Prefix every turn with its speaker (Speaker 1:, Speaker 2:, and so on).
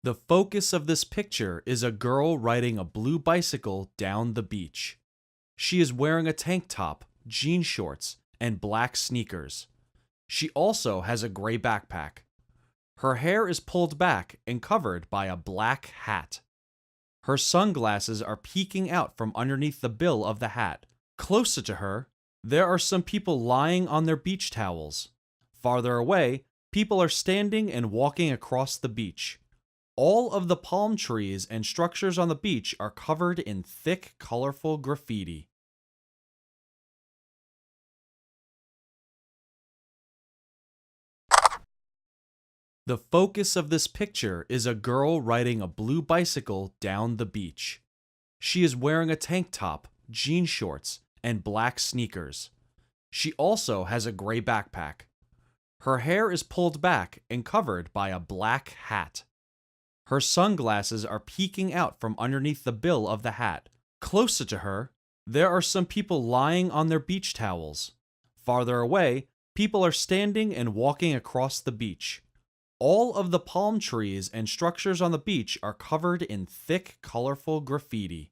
Speaker 1: The focus of this picture is a girl riding a blue bicycle down the beach. She is wearing a tank top, jean shorts, and black sneakers. She also has a gray backpack. Her hair is pulled back and covered by a black hat. Her sunglasses are peeking out from underneath the bill of the hat. Closer to her, there are some people lying on their beach towels. Farther away, people are standing and walking across the beach. All of the palm trees and structures on the beach are covered in thick, colorful graffiti. The focus of this picture is a girl riding a blue bicycle down the beach. She is wearing a tank top, jean shorts, and black sneakers. She also has a gray backpack. Her hair is pulled back and covered by a black hat. Her sunglasses are peeking out from underneath the bill of the hat. Closer to her, there are some people lying on their beach towels. Farther away, people are standing and walking across the beach. All of the palm trees and structures on the beach are covered in thick, colorful graffiti.